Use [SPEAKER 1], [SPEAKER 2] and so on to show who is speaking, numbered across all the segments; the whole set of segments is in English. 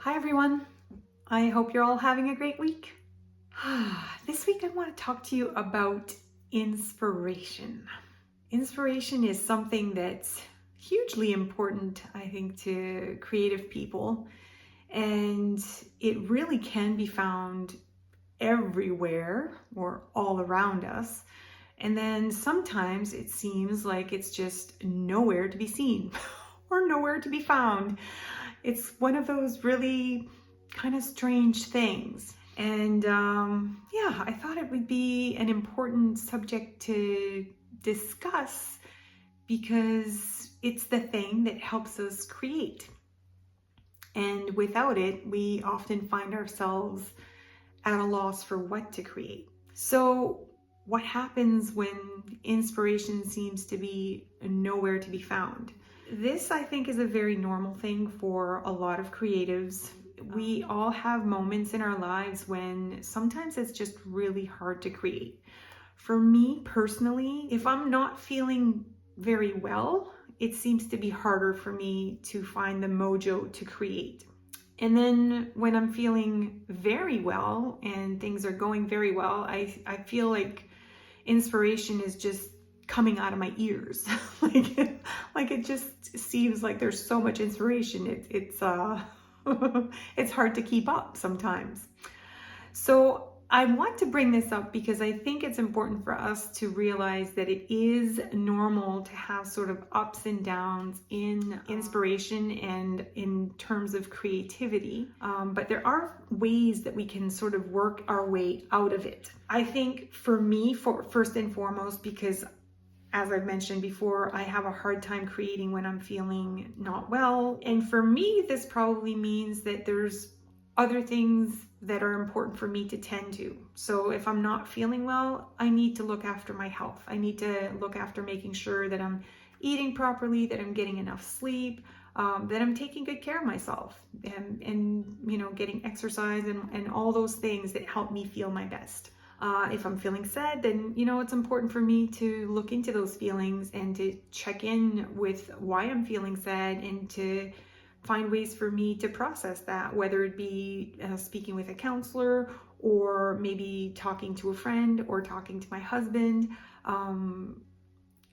[SPEAKER 1] Hi everyone. I hope you're all having a great week. This week I want to talk to you about inspiration. Inspiration is something that's hugely important, I think, to creative people, and it really can be found everywhere or all around us. And then sometimes it seems like it's just nowhere to be seen or nowhere to be found. It's one of those really kind of strange things. And yeah, I thought it would be an important subject to discuss because it's the thing that helps us create. And without it, we often find ourselves at a loss for what to create. So, what happens when inspiration seems to be nowhere to be found? This, I think, is a very normal thing for a lot of creatives. We all have moments in our lives when sometimes it's just really hard to create. For me personally, if I'm not feeling very well, it seems to be harder for me to find the mojo to create. And then when I'm feeling very well and things are going very well, I feel like inspiration is just coming out of my ears. like it just seems like there's so much inspiration. It's it's hard to keep up sometimes. So I want to bring this up because I think it's important for us to realize that it is normal to have sort of ups and downs in inspiration and in terms of creativity. But there are ways that we can sort of work our way out of it. I think for me, first and foremost, because as I've mentioned before, I have a hard time creating when I'm feeling not well. And for me, this probably means that there's other things that are important for me to tend to. So if I'm not feeling well, I need to look after my health. I need to look after making sure that I'm eating properly, that I'm getting enough sleep, that I'm taking good care of myself and getting exercise and all those things that help me feel my best. If I'm feeling sad, then, it's important for me to look into those feelings and to check in with why I'm feeling sad and to find ways for me to process that, whether it be speaking with a counselor or maybe talking to a friend or talking to my husband.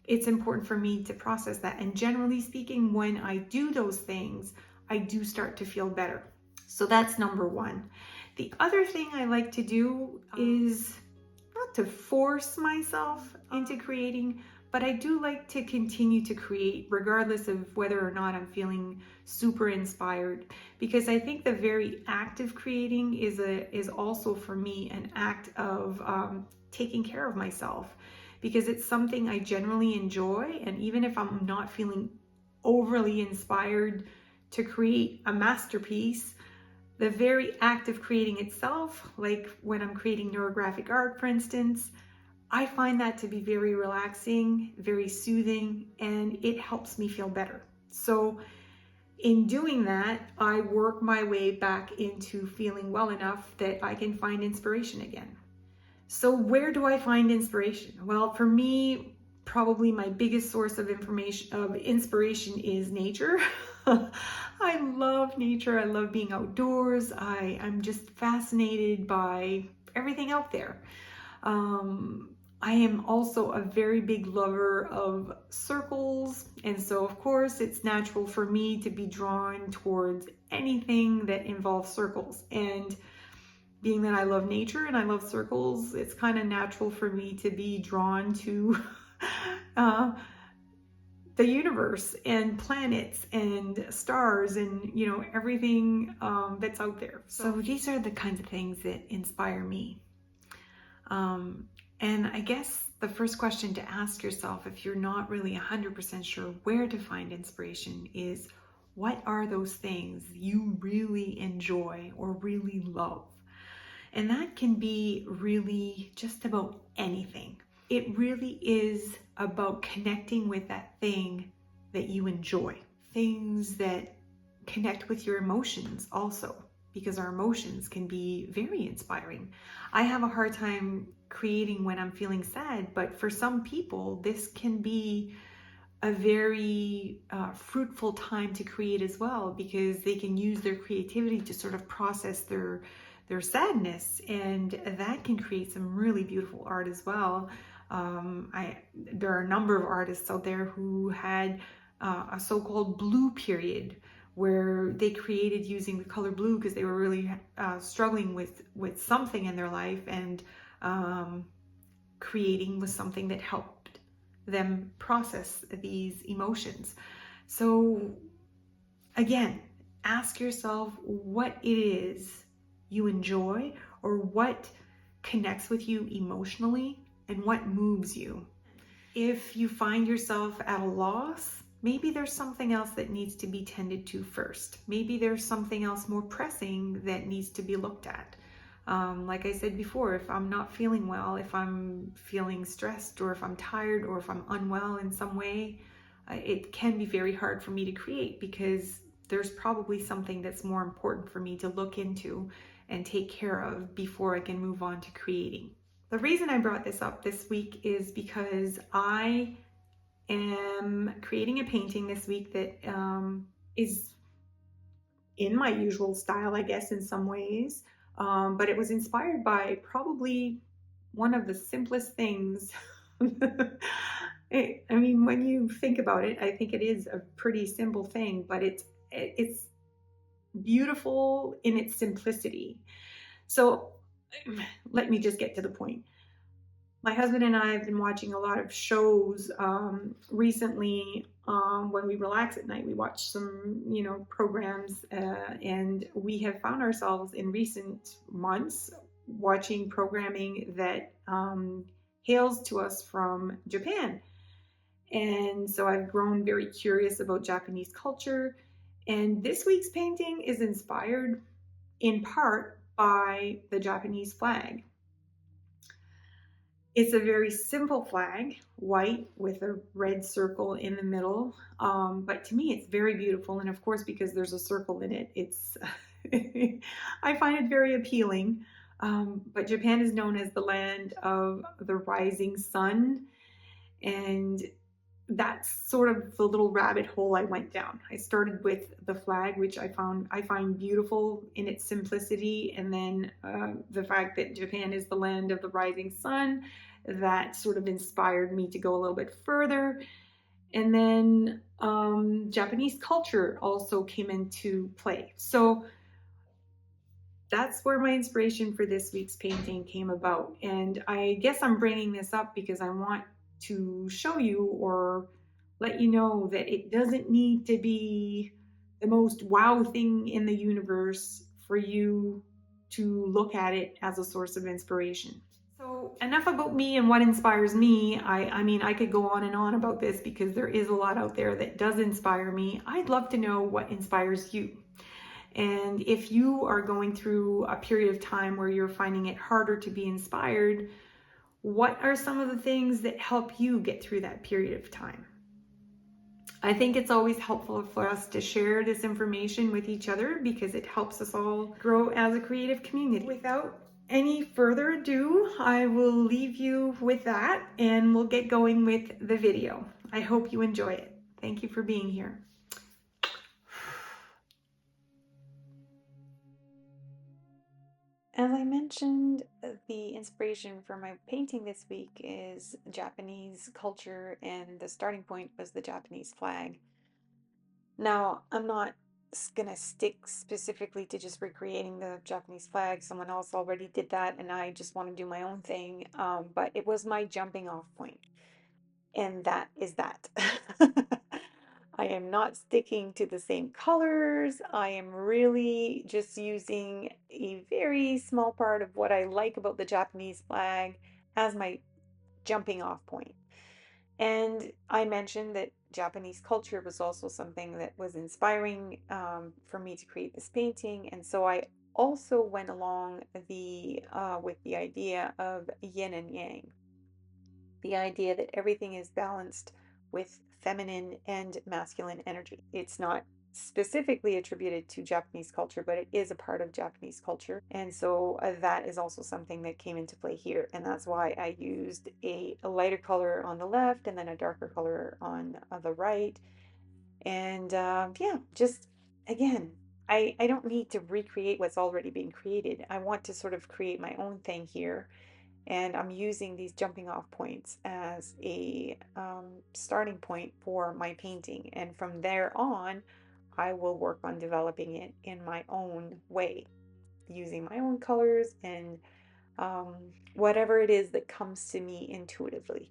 [SPEAKER 1] It's important for me to process that. And generally speaking, when I do those things, I do start to feel better. So that's number one. The other thing I like to do is not to force myself into creating, but I do like to continue to create regardless of whether or not I'm feeling super inspired, because I think the very act of creating is also for me an act of taking care of myself, because it's something I generally enjoy. And even if I'm not feeling overly inspired to create a masterpiece, the very act of creating itself, like when I'm creating neurographic art, for instance, I find that to be very relaxing, very soothing, and it helps me feel better. So in doing that, I work my way back into feeling well enough that I can find inspiration again. So where do I find inspiration? Well, for me, probably my biggest source of inspiration is nature. I love nature. I love being outdoors. I'm just fascinated by everything out there. I am also a very big lover of circles. And so, of course, it's natural for me to be drawn towards anything that involves circles. And being that I love nature and I love circles, it's kind of natural for me to be drawn to the universe and planets and stars and, everything that's out there. So these are the kinds of things that inspire me. And I guess the first question to ask yourself, if you're not really 100% sure where to find inspiration, is what are those things you really enjoy or really love? And that can be really just about anything. It really is about connecting with that thing that you enjoy. Things that connect with your emotions also, because our emotions can be very inspiring. I have a hard time creating when I'm feeling sad, but for some people, this can be a very fruitful time to create as well, because they can use their creativity to sort of process their sadness, and that can create some really beautiful art as well. There are a number of artists out there who had a so-called blue period, where they created using the color blue because they were really struggling with something in their life, and creating was something that helped them process these emotions. So again, ask yourself what it is you enjoy, or what connects with you emotionally, and what moves you. If you find yourself at a loss, maybe there's something else that needs to be tended to first. Maybe there's something else more pressing that needs to be looked at. Like I said before, if I'm not feeling well, if I'm feeling stressed, or if I'm tired, or if I'm unwell in some way, it can be very hard for me to create, because there's probably something that's more important for me to look into and take care of before I can move on to creating. The reason I brought this up this week is because I am creating a painting this week that is in my usual style, I guess, in some ways. But it was inspired by probably one of the simplest things. I mean, when you think about it, I think it is a pretty simple thing, but it's beautiful in its simplicity. So let me just get to the point. My husband and I have been watching a lot of shows recently. When we relax at night, we watch some, programs, and we have found ourselves in recent months watching programming that hails to us from Japan. And so I've grown very curious about Japanese culture. And this week's painting is inspired in part by the Japanese flag. It's a very simple flag, white with a red circle in the middle. But to me, it's very beautiful. And of course, because there's a circle in it, it's I find it very appealing. But Japan is known as the land of the rising sun. And that's sort of the little rabbit hole I went down. I started with the flag, which I find beautiful in its simplicity, and then the fact that Japan is the land of the rising sun, that sort of inspired me to go a little bit further. And then Japanese culture also came into play. So that's where my inspiration for this week's painting came about. And I guess I'm bringing this up because I want to show you, or let you know, that it doesn't need to be the most wow thing in the universe for you to look at it as a source of inspiration. So enough about me and what inspires me. I mean, I could go on and on about this because there is a lot out there that does inspire me. I'd love to know what inspires you. And if you are going through a period of time where you're finding it harder to be inspired, what are some of the things that help you get through that period of time? I think it's always helpful for us to share this information with each other, because it helps us all grow as a creative community. Without any further ado, I will leave you with that, and we'll get going with the video. I hope you enjoy it. Thank you for being here. As I mentioned, the inspiration for my painting this week is Japanese culture, and the starting point was the Japanese flag. Now, I'm not going to stick specifically to just recreating the Japanese flag. Someone else already did that, and I just want to do my own thing. But it was my jumping off point, and that is that. I am not sticking to the same colors. I am really just using a very small part of what I like about the Japanese flag as my jumping off point. And I mentioned that Japanese culture was also something that was inspiring for me to create this painting. And so I also went along with the idea of yin and yang, the idea that everything is balanced with feminine and masculine energy. It's not specifically attributed to Japanese culture, but it is a part of Japanese culture. And so that is also something that came into play here. And that's why I used a lighter color on the left and then a darker color on the right. And yeah, just again, I don't need to recreate what's already being created. I want to sort of create my own thing here. And I'm using these jumping off points as a starting point for my painting. And from there on, I will work on developing it in my own way, using my own colors and um, whatever it is that comes to me intuitively.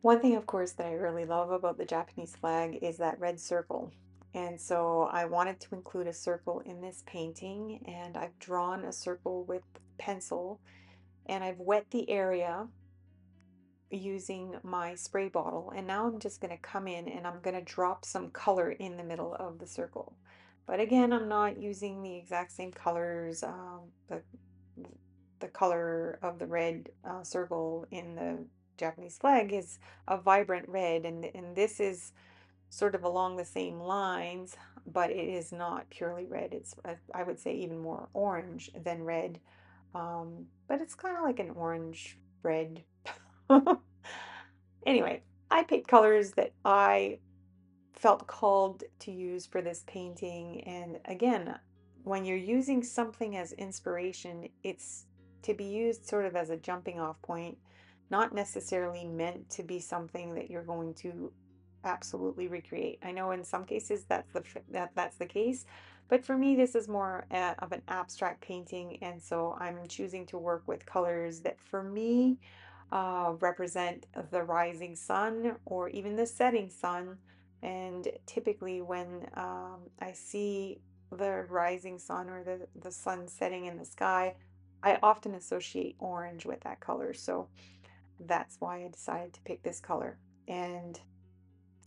[SPEAKER 1] One thing, of course, that I really love about the Japanese flag is that red circle. And so I wanted to include a circle in this painting, and I've drawn a circle with pencil, and I've wet the area using my spray bottle. And now I'm just going to come in and I'm going to drop some color in the middle of the circle. But again, I'm not using the exact same colors. The color of the red circle in the Japanese flag is a vibrant red, and this is sort of along the same lines, but it is not purely red. It's, I would say, even more orange than red, but it's kind of like an orange red. Anyway, I picked colors that I felt called to use for this painting. And again, when you're using something as inspiration, it's to be used sort of as a jumping off point, not necessarily meant to be something that you're going to absolutely recreate. I know in some cases that's the case, but for me this is more of an abstract painting, and so I'm choosing to work with colors that for me represent the rising sun or even the setting sun. And typically, when I see the rising sun or the sun setting in the sky, I often associate orange with that color. So that's why I decided to pick this color. And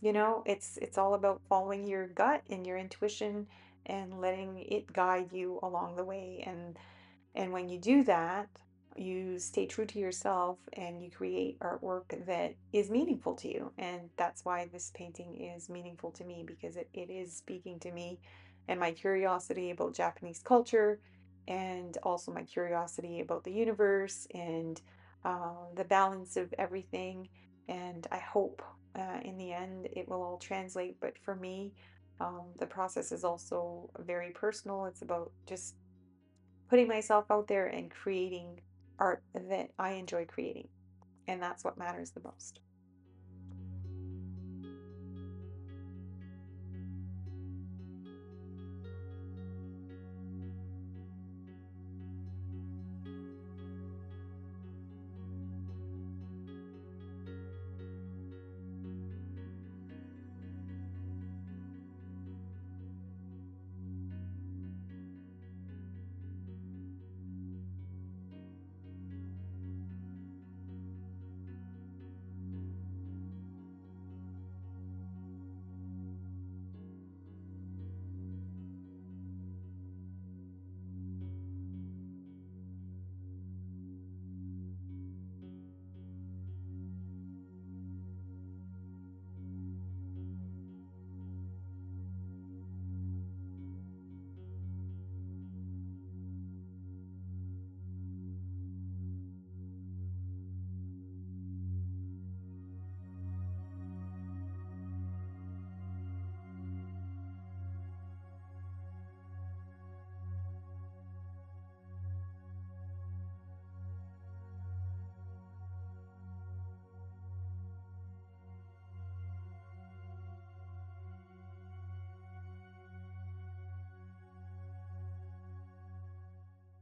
[SPEAKER 1] it's all about following your gut and your intuition and letting it guide you along the way. And when you do that, you stay true to yourself and you create artwork that is meaningful to you. And that's why this painting is meaningful to me, because it is speaking to me and my curiosity about Japanese culture, and also my curiosity about the universe and the balance of everything. And I hope in the end it will all translate. But for me, the process is also very personal. It's about just putting myself out there and creating art that I enjoy creating. And that's what matters the most.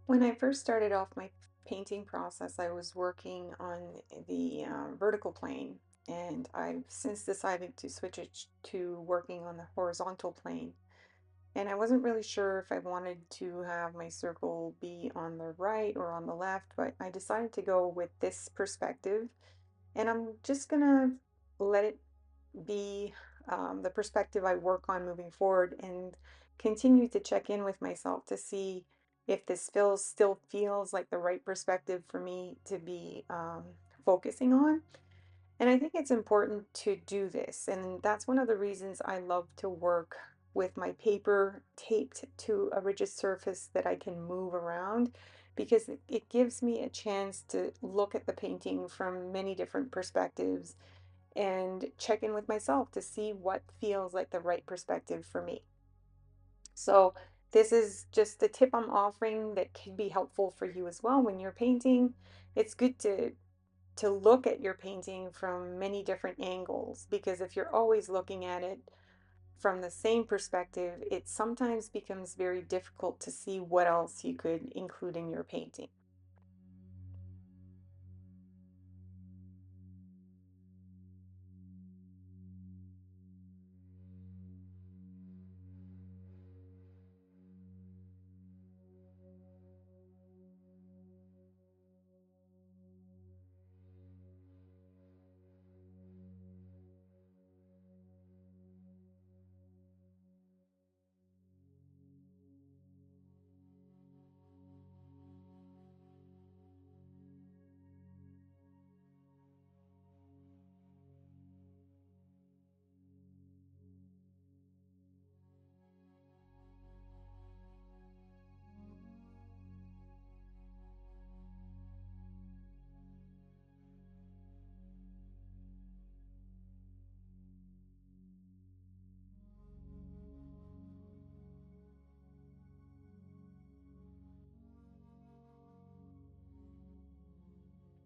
[SPEAKER 1] When I first started off my painting process, I was working on the vertical plane, and I've since decided to switch it to working on the horizontal plane. And I wasn't really sure if I wanted to have my circle be on the right or on the left, but I decided to go with this perspective. And I'm just gonna let it be
[SPEAKER 2] the perspective I work on moving forward, and continue to check in with myself to see if this still feels like the right perspective for me to be focusing on. And I think it's important to do this. And that's one of the reasons I love to work with my paper taped to a rigid surface that I can move around, because it gives me a chance to look at the painting from many different perspectives and check in with myself to see what feels like the right perspective for me. So, this is just a tip I'm offering that can be helpful for you as well when you're painting. It's good to look at your painting from many different angles, because if you're always looking at it from the same perspective, it sometimes becomes very difficult to see what else you could include in your painting.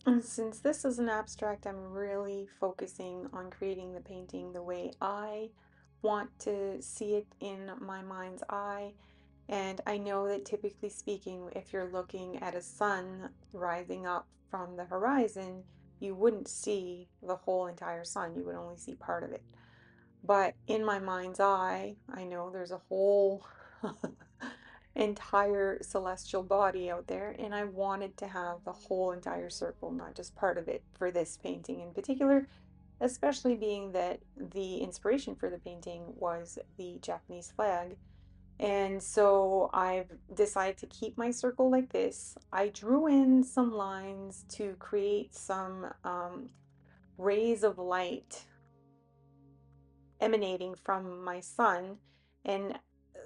[SPEAKER 2] And since this is an abstract, I'm really focusing on creating the painting the way I want to see it in my mind's eye. And I know that typically speaking, if you're looking at a sun rising up from the horizon, you wouldn't see the whole entire sun. You would only see part of it. But in my mind's eye, I know there's a whole entire celestial body out there, and I wanted to have the whole entire circle, not just part of it, for this painting in particular, especially being that the inspiration for the painting was the Japanese flag. And so I've decided to keep my circle like this. I drew in some lines to create some rays of light emanating from my sun. And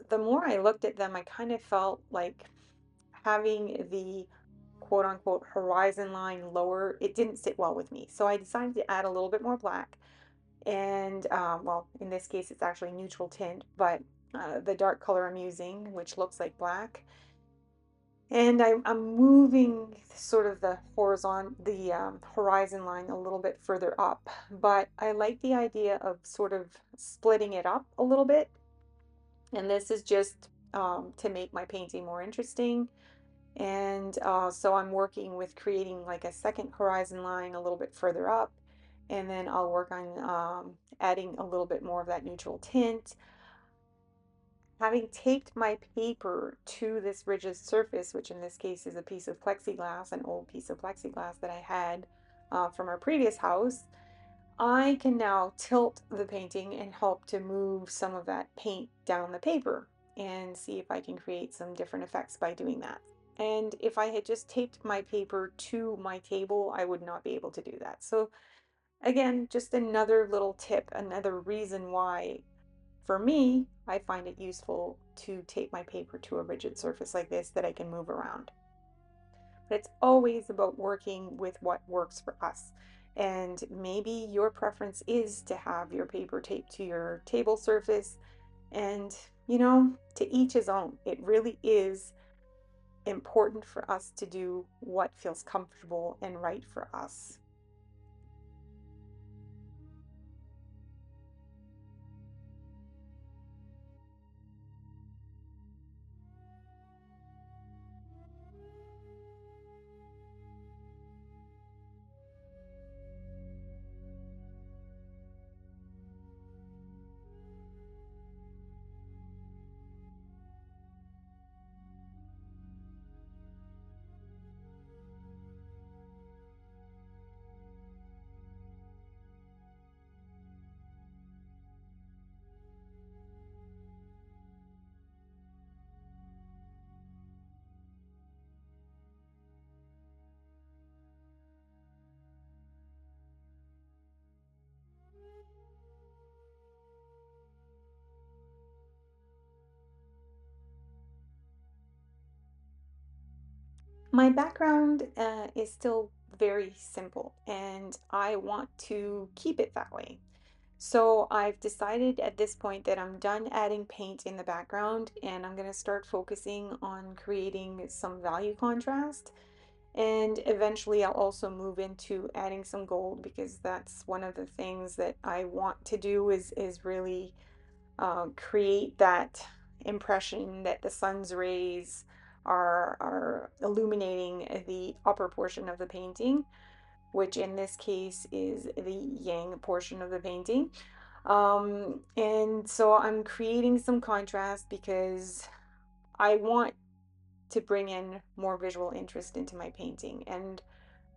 [SPEAKER 2] the more I looked at them, I kind of felt like having the quote unquote horizon line lower, it didn't sit well with me. So I decided to add a little bit more black. And well, in this case, it's actually neutral tint, but the dark color I'm using, which looks like black. And I'm moving sort of the horizon line a little bit further up, but I like the idea of sort of splitting it up a little bit. And this is just to make my painting more interesting. And so I'm working with creating like a second horizon line a little bit further up. And then I'll work on adding a little bit more of that neutral tint. Having taped my paper to this rigid surface, which in this case is a piece of plexiglass, an old piece of plexiglass that I had from our previous house, I can now tilt the painting and help to move some of that paint down the paper and see if I can create some different effects by doing that. And if I had just taped my paper to my table, I would not be able to do that. So again, just another little tip, another reason why for me, I find it useful to tape my paper to a rigid surface like this that I can move around. But it's always about working with what works for us. And maybe your preference is to have your paper taped to your table surface. And, to each his own. It really is important for us to do what feels comfortable and right for us. My background is still very simple, and I want to keep it that way. So I've decided at this point that I'm done adding paint in the background, and I'm going to start focusing on creating some value contrast. And eventually I'll also move into adding some gold, because that's one of the things that I want to do is really create that impression that the sun's rays are illuminating the upper portion of the painting, which in this case is the yang portion of the painting. And so I'm creating some contrast because I want to bring in more visual interest into my painting. And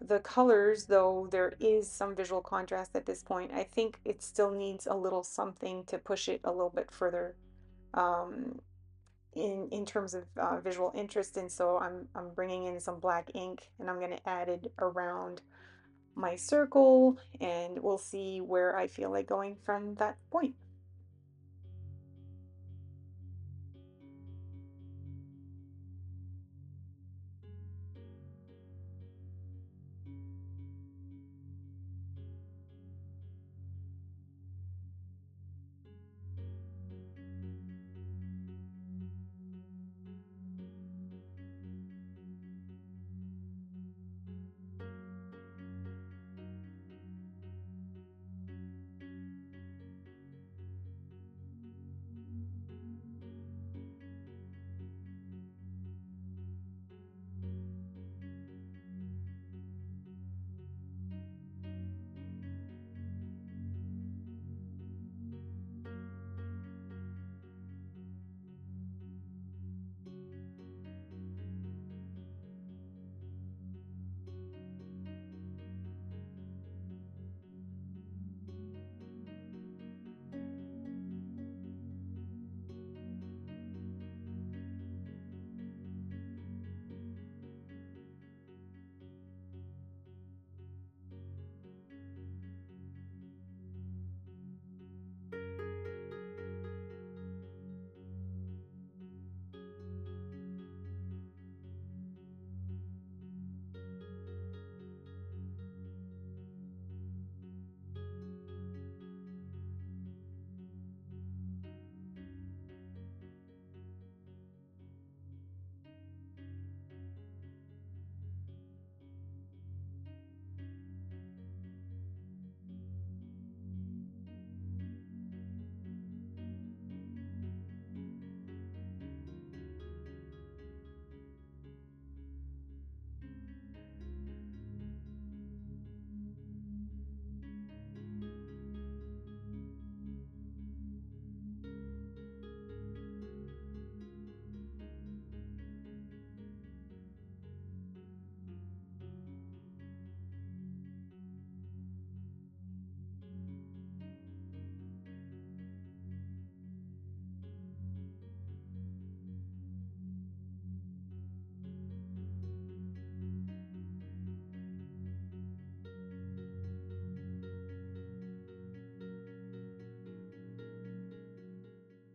[SPEAKER 2] the colors, though there is some visual contrast at this point, I think it still needs a little something to push it a little bit further, um, in terms of visual interest. And so I'm bringing in some black ink, and I'm going to add it around my circle, and we'll see where I feel like going from that point.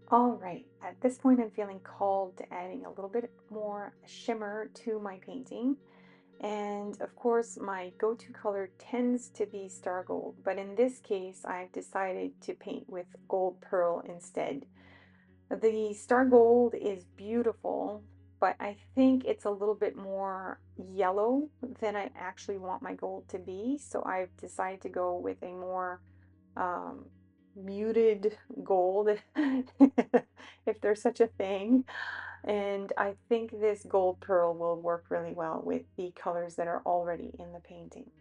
[SPEAKER 2] All right, at this point, I'm feeling called to adding a little bit more shimmer to my painting. And of course, my go-to color tends to be star gold, but in this case, I've decided to paint with gold pearl instead. The star gold is beautiful, but I think it's a little bit more yellow than I actually want my gold to be. So I've decided to go with a more um, muted gold, if there's such a thing. And I think this gold pearl will work really well with the colors that are already in the painting.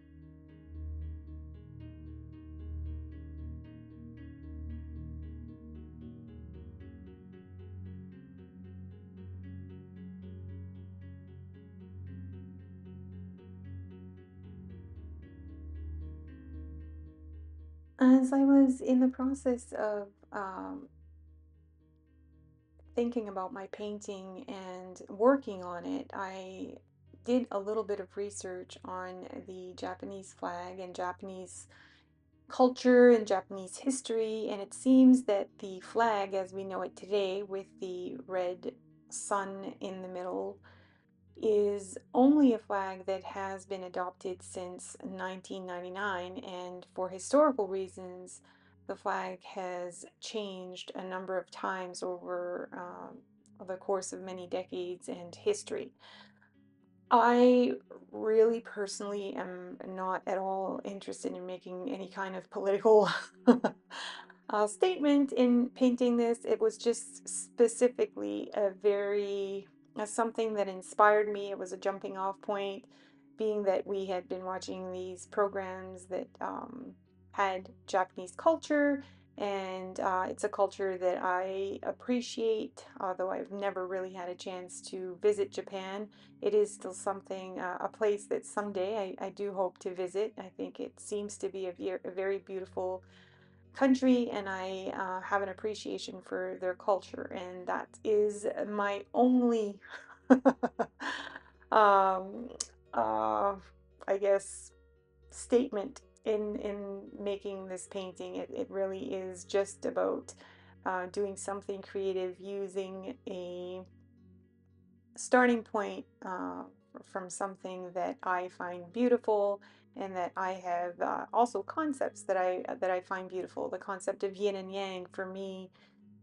[SPEAKER 2] As I was in the process of thinking about my painting and working on it, I did a little bit of research on the Japanese flag and Japanese culture and Japanese history, and it seems that the flag as we know it today, with the red sun in the middle, is only a flag that has been adopted since 1999, and for historical reasons, the flag has changed a number of times over the course of many decades and history. I really personally am not at all interested in making any kind of political statement in painting this. It was just specifically a very something that inspired me. It was a jumping off point, being that we had been watching these programs that had Japanese culture, and it's a culture that I appreciate, although I've never really had a chance to visit Japan. It is still something, a place that someday I do hope to visit. I think it seems to be a very beautiful country, and I have an appreciation for their culture, and that is my only, um, uh, I guess, statement in making this painting. It really is just about doing something creative using a starting point from something that I find beautiful, and that I have also concepts that I find beautiful. The concept of yin and yang for me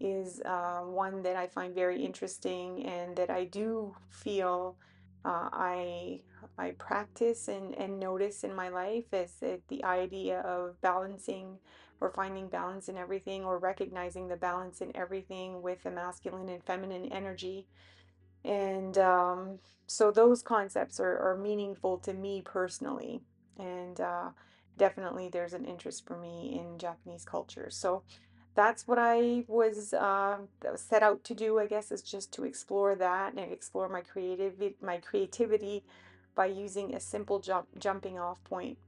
[SPEAKER 2] is one that I find very interesting, and that I do feel uh, I I practice and notice in my life, as the idea of balancing or finding balance in everything, or recognizing the balance in everything with the masculine and feminine energy. And so those concepts are meaningful to me personally. And definitely there's an interest for me in Japanese culture. So that's what I was set out to do, I guess, is just to explore that and explore my creativity by using a simple jumping off point.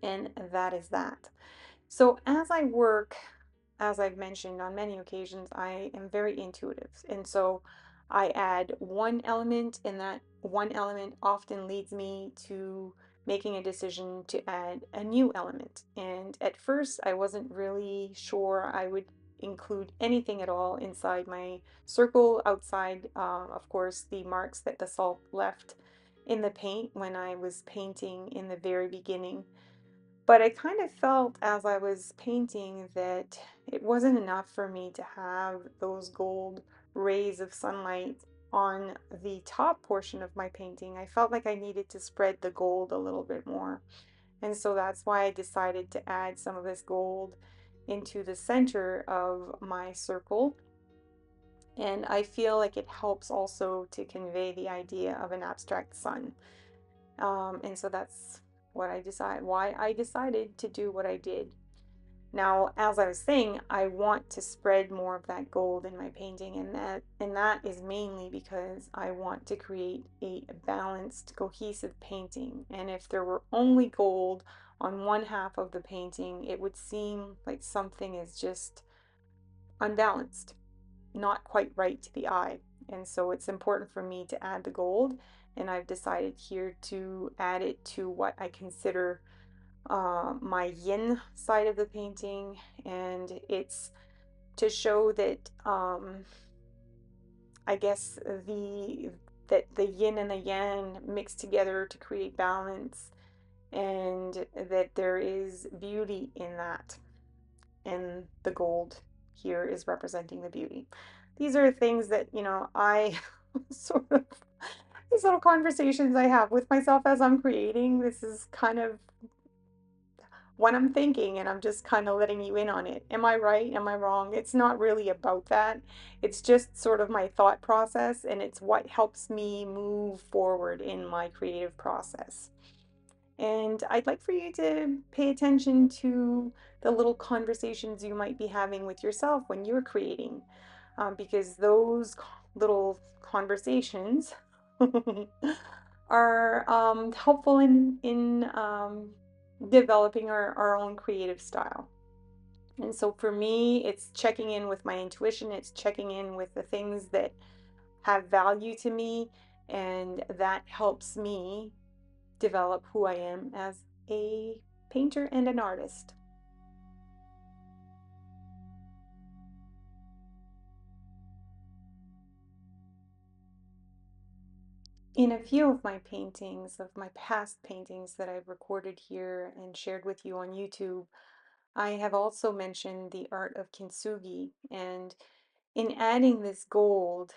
[SPEAKER 2] And that is that. So as I work, as I've mentioned on many occasions, I am very intuitive. And so I add one element, and that one element often leads me to making a decision to add a new element. And at first, I wasn't really sure I would include anything at all inside my circle, outside, of course, the marks that the salt left in the paint when I was painting in the very beginning. But I kind of felt as I was painting that it wasn't enough for me to have those gold rays of sunlight on the top portion of my painting. I felt like I needed to spread the gold a little bit more. And so that's why I decided to add some of this gold into the center of my circle. And I feel like it helps also to convey the idea of an abstract sun. And so that's why I decided to do what I did. Now, as I was saying, I want to spread more of that gold in my painting, and that is mainly because I want to create a balanced, cohesive painting. And if there were only gold on one half of the painting, it would seem like something is just unbalanced, not quite right to the eye. And so it's important for me to add the gold, and I've decided here to add it to what I consider my yin side of the painting. And it's to show that I guess the yin and the yang mix together to create balance, and that there is beauty in that, and the gold here is representing the beauty. These are things that, I sort of, these little conversations I have with myself as I'm creating. This is kind of what I'm thinking, and I'm just kind of letting you in on it. Am I right? Am I wrong? It's not really about that. It's just sort of my thought process, and it's what helps me move forward in my creative process. And I'd like for you to pay attention to the little conversations you might be having with yourself when you're creating, because those little conversations are helpful in developing our own creative style. And so for me, it's checking in with my intuition. It's checking in with the things that have value to me, and that helps me develop who I am as a painter and an artist. In a few of my paintings, of my past paintings that I've recorded here and shared with you on YouTube, I have also mentioned the art of Kintsugi. And in adding this gold,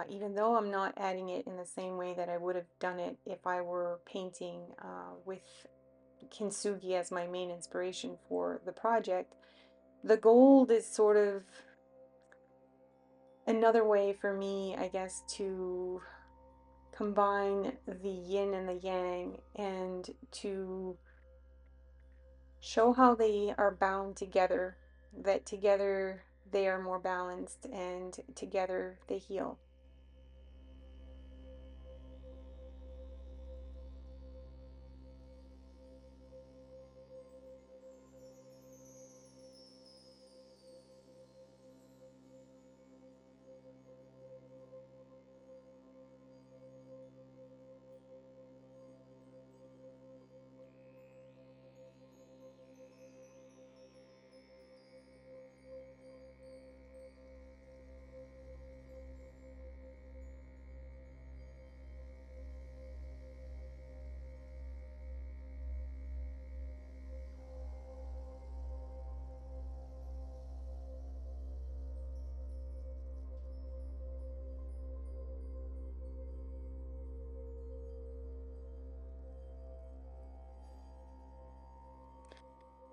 [SPEAKER 2] even though I'm not adding it in the same way that I would have done it if I were painting with Kintsugi as my main inspiration for the project, the gold is sort of another way for me, I guess, to combine the yin and the yang and to show how they are bound together, that together they are more balanced and together they heal.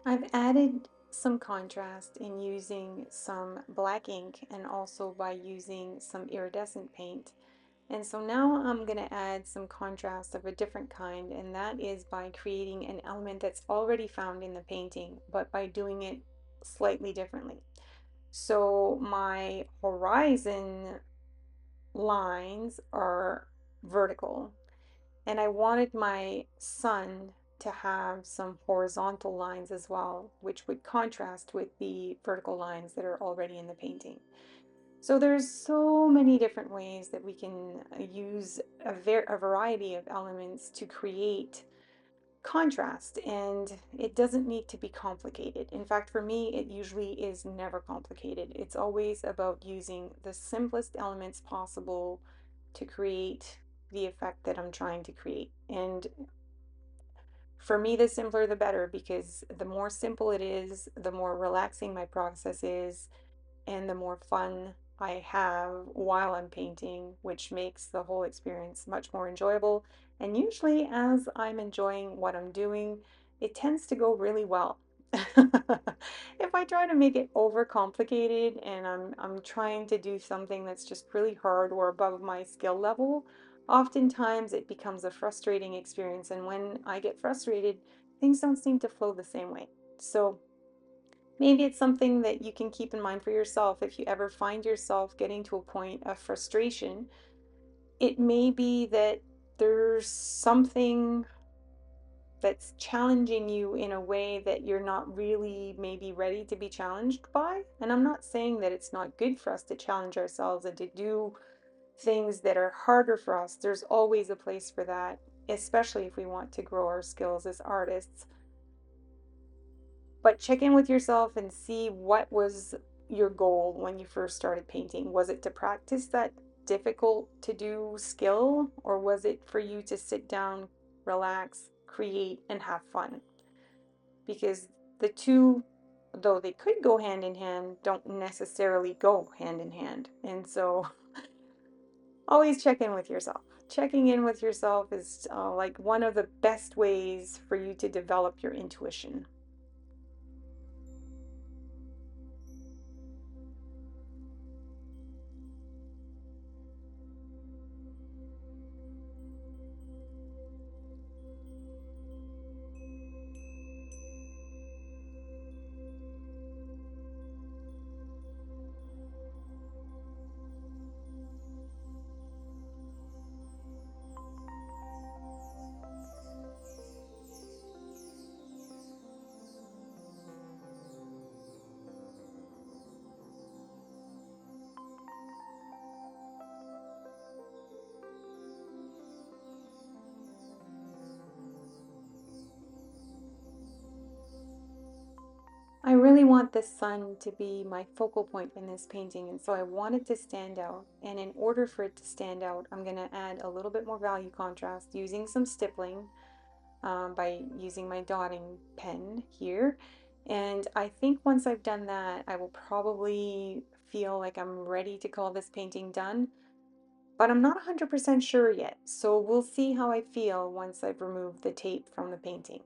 [SPEAKER 2] I've added some contrast in using some black ink and also by using some iridescent paint. And so now I'm going to add some contrast of a different kind, and that is by creating an element that's already found in the painting, but by doing it slightly differently. So my horizon lines are vertical, and I wanted my sun to have some horizontal lines as well, which would contrast with the vertical lines that are already in the painting. So there's so many different ways that we can use a variety of elements to create contrast, and it doesn't need to be complicated. In fact, for me, it usually is never complicated. It's always about using the simplest elements possible to create the effect that I'm trying to create. And for me, the simpler the better, because the more simple it is, the more relaxing my process is, and the more fun I have while I'm painting, which makes the whole experience much more enjoyable. And usually, as I'm enjoying what I'm doing, it tends to go really well. If I try to make it overcomplicated and I'm trying to do something that's just really hard or above my skill level, oftentimes it becomes a frustrating experience. And when I get frustrated, things don't seem to flow the same way. So maybe it's something that you can keep in mind for yourself. If you ever find yourself getting to a point of frustration, it may be that there's something that's challenging you in a way that you're not really maybe ready to be challenged by. And I'm not saying that it's not good for us to challenge ourselves and to do things that are harder for us. There's always a place for that, especially if we want to grow our skills as artists. But check in with yourself and see what was your goal when you first started painting. Was it to practice that difficult to do skill, or was it for you to sit down, relax, create, and have fun? Because the two, though they could go hand in hand, don't necessarily go hand in hand. And so always check in with yourself. Checking in with yourself is like one of the best ways for you to develop your intuition. I really want the sun to be my focal point in this painting, and so I want it to stand out. And in order for it to stand out, I'm going to add a little bit more value contrast using some stippling by using my dotting pen here. And I think once I've done that, I will probably feel like I'm ready to call this painting done, but I'm not 100% sure yet. So we'll see how I feel once I've removed the tape from the painting.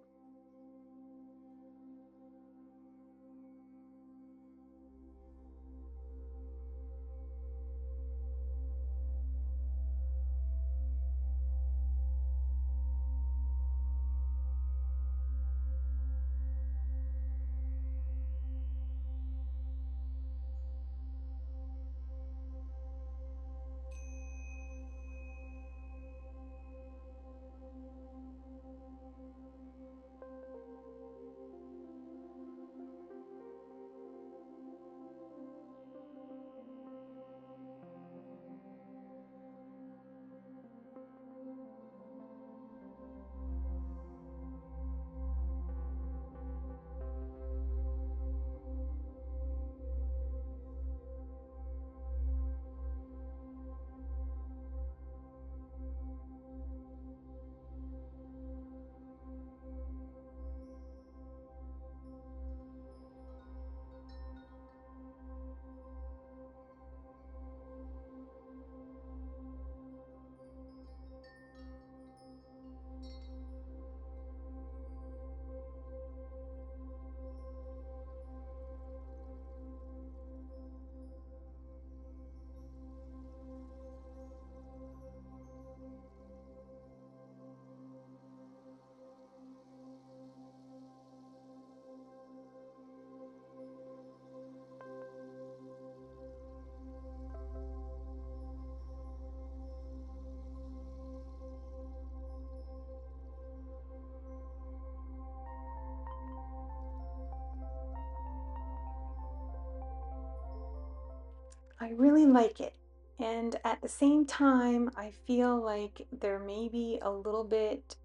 [SPEAKER 2] I really like it. And at the same time, I feel like there may be a little bit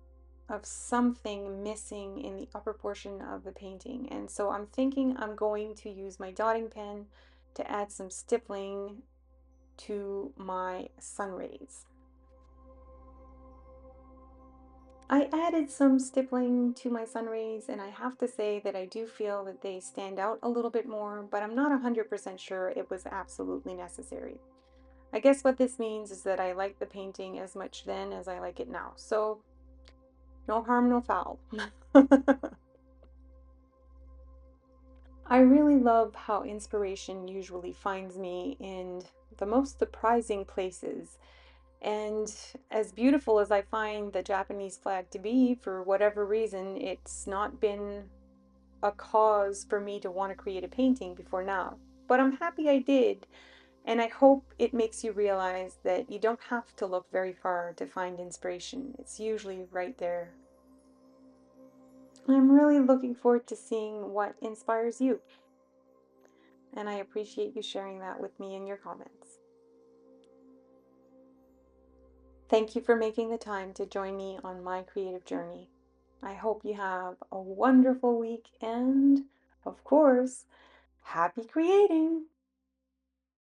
[SPEAKER 2] of something missing in the upper portion of the painting. And so I'm thinking I'm going to use my dotting pen to add some stippling to my sun rays. I added some stippling to my sun rays, and I have to say that I do feel that they stand out a little bit more, but I'm not 100% sure it was absolutely necessary. I guess what this means is that I like the painting as much then as I like it now. So, no harm, no foul. I really love how inspiration usually finds me in the most surprising places. And as beautiful as I find the Japanese flag to be, for whatever reason, it's not been a cause for me to want to create a painting before now. But I'm happy I did. And I hope it makes you realize that you don't have to look very far to find inspiration. It's usually right there. I'm really looking forward to seeing what inspires you. And I appreciate you sharing that with me in your comments. Thank you for making the time to join me on my creative journey. I hope you have a wonderful week and, of course, happy creating!